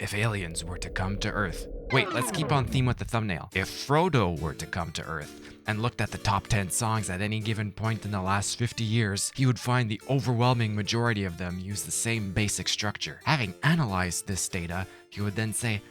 If aliens were to come to Earth. Wait, let's keep on theme with the thumbnail. If Frodo were to come to Earth and looked at the top 10 songs at any given point in the last 50 years, he would find the overwhelming majority of them use the same basic structure. Having analyzed this data, he would then say,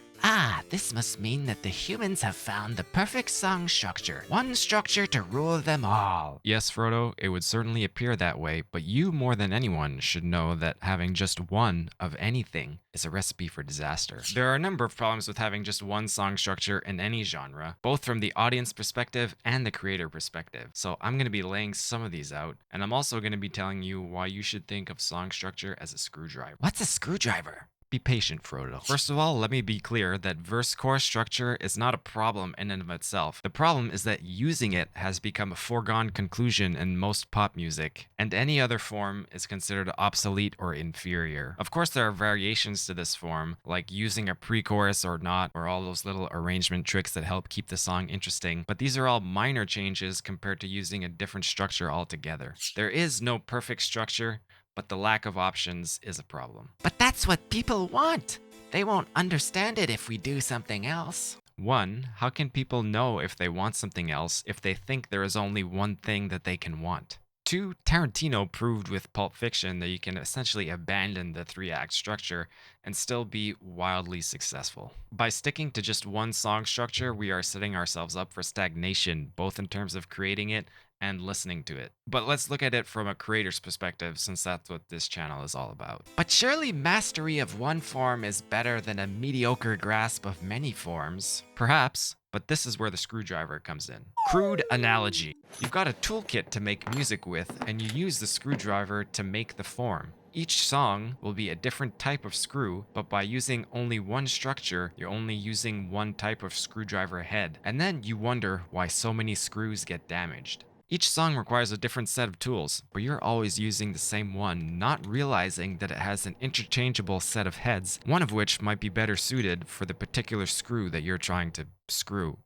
this must mean that the humans have found the perfect song structure. One structure to rule them all. Yes, Frodo, it would certainly appear that way, but you more than anyone should know that having just one of anything is a recipe for disaster. There are a number of problems with having just one song structure in any genre, both from the audience perspective and the creator perspective. So I'm going to be laying some of these out, and I'm also going to be telling you why you should think of song structure as a screwdriver. What's a screwdriver? Be patient, Frodo. First of all, let me be clear that verse-chorus structure is not a problem in and of itself. The problem is that using it has become a foregone conclusion in most pop music, and any other form is considered obsolete or inferior. Of course, there are variations to this form, like using a pre-chorus or not, or all those little arrangement tricks that help keep the song interesting, but these are all minor changes compared to using a different structure altogether. There is no perfect structure, but the lack of options is a problem. But that's what people want. They won't understand it if we do something else. 1. How can people know if they want something else if they think there is only one thing that they can want? 2. Tarantino proved with Pulp Fiction that you can essentially abandon the 3-act structure and still be wildly successful. By sticking to just one song structure, we are setting ourselves up for stagnation, both in terms of creating it and listening to it. But let's look at it from a creator's perspective, since that's what this channel is all about. But surely mastery of one form is better than a mediocre grasp of many forms. Perhaps, but this is where the screwdriver comes in. Crude analogy. You've got a toolkit to make music with, and you use the screwdriver to make the form. Each song will be a different type of screw, but by using only one structure, you're only using one type of screwdriver head. And then you wonder why so many screws get damaged. Each song requires a different set of tools, but you're always using the same one, not realizing that it has an interchangeable set of heads, one of which might be better suited for the particular screw that you're trying to screw.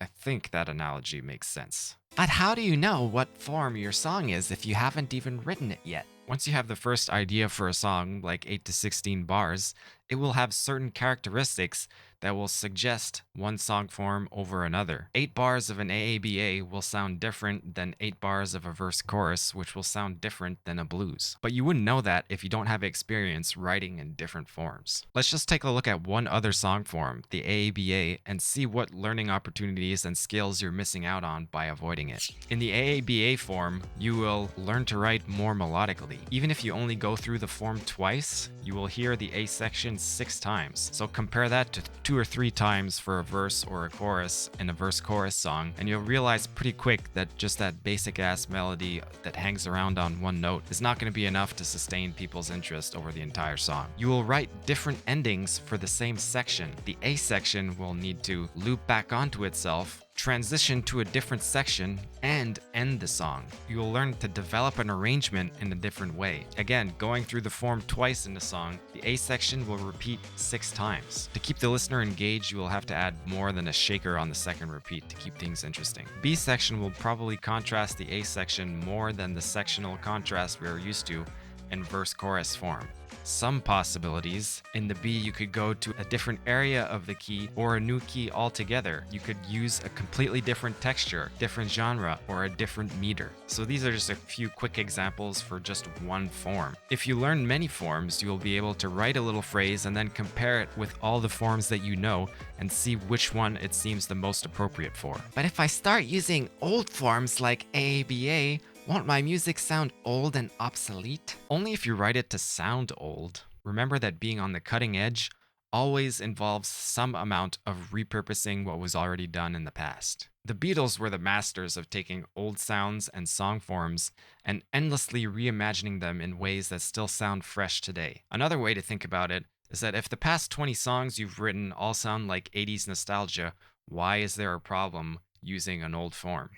I think that analogy makes sense. But how do you know what form your song is if you haven't even written it yet? Once you have the first idea for a song, like 8 to 16 bars, it will have certain characteristics that will suggest one song form over another. 8 bars of an AABA will sound different than 8 bars of a verse chorus, which will sound different than a blues. But you wouldn't know that if you don't have experience writing in different forms. Let's just take a look at one other song form, the AABA, and see what learning opportunities and skills you're missing out on by avoiding it. In the AABA form, you will learn to write more melodically. Even if you only go through the form twice, you will hear the A section 6 times. So compare that to 2 or 3 times for a verse or a chorus in a verse-chorus song, and you'll realize pretty quick that just that basic-ass melody that hangs around on one note is not going to be enough to sustain people's interest over the entire song. You will write different endings for the same section. The A section will need to loop back onto itself, transition to a different section, and end the song. You will learn to develop an arrangement in a different way. Again, going through the form twice in the song, the A section will repeat 6 times. To keep the listener engaged, you will have to add more than a shaker on the second repeat to keep things interesting. B section will probably contrast the A section more than the sectional contrast we're used to in verse-chorus form. Some possibilities. In the B, you could go to a different area of the key or a new key altogether. You could use a completely different texture, different genre, or a different meter. So these are just a few quick examples for just one form. If you learn many forms, you will be able to write a little phrase and then compare it with all the forms that you know and see which one it seems the most appropriate for. But if I start using old forms like AABA, won't my music sound old and obsolete? Only if you write it to sound old. Remember that being on the cutting edge always involves some amount of repurposing what was already done in the past. The Beatles were the masters of taking old sounds and song forms and endlessly reimagining them in ways that still sound fresh today. Another way to think about it is that if the past 20 songs you've written all sound like 80s nostalgia, why is there a problem using an old form?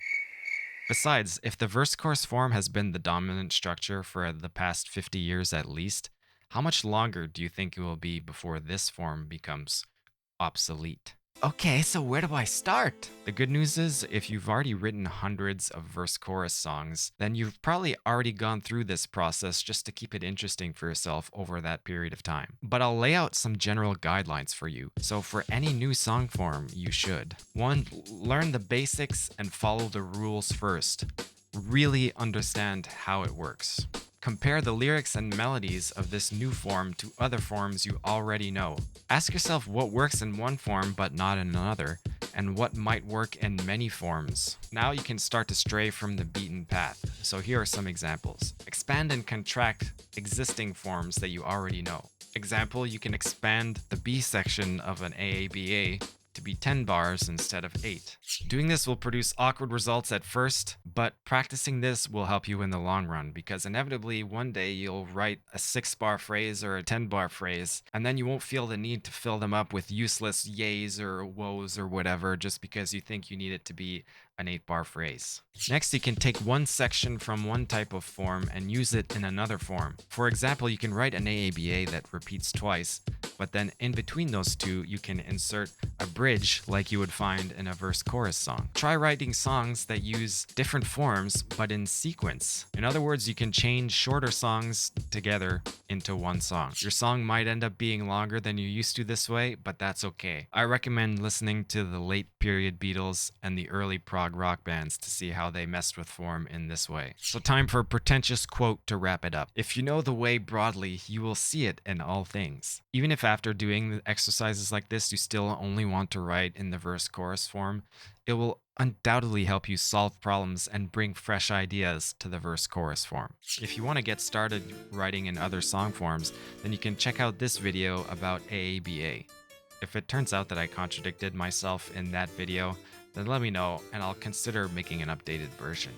Besides, if the verse-chorus form has been the dominant structure for the past 50 years at least, how much longer do you think it will be before this form becomes obsolete? Okay, so where do I start? The good news is, if you've already written hundreds of verse-chorus songs, then you've probably already gone through this process just to keep it interesting for yourself over that period of time. But I'll lay out some general guidelines for you. So for any new song form, you should 1. Learn the basics and follow the rules first. Really understand how it works. Compare the lyrics and melodies of this new form to other forms you already know. Ask yourself what works in one form but not in another, and what might work in many forms. Now you can start to stray from the beaten path. So here are some examples. Expand and contract existing forms that you already know. Example, you can expand the B section of an AABA to be 10 bars instead of 8. Doing this will produce awkward results at first, but practicing this will help you in the long run, because inevitably one day you'll write a 6-bar phrase or a 10-bar phrase, and then you won't feel the need to fill them up with useless yays or woes or whatever just because you think you need it to be an 8-bar phrase. Next, you can take one section from one type of form and use it in another form. For example, you can write an AABA that repeats twice, but then in between those two, you can insert a bridge like you would find in a verse-chorus song. Try writing songs that use different forms, but in sequence. In other words, you can change shorter songs together into one song. Your song might end up being longer than you used to this way, but that's okay. I recommend listening to the late period Beatles and the early prog rock bands to see how they messed with form in this way. So time for a pretentious quote to wrap it up. If you know the way broadly, you will see it in all things. Even if after doing the exercises like this, you still only want to write in the verse-chorus form, it will undoubtedly help you solve problems and bring fresh ideas to the verse-chorus form. If you want to get started writing in other song forms, then you can check out this video about AABA. If it turns out that I contradicted myself in that video, then let me know and I'll consider making an updated version.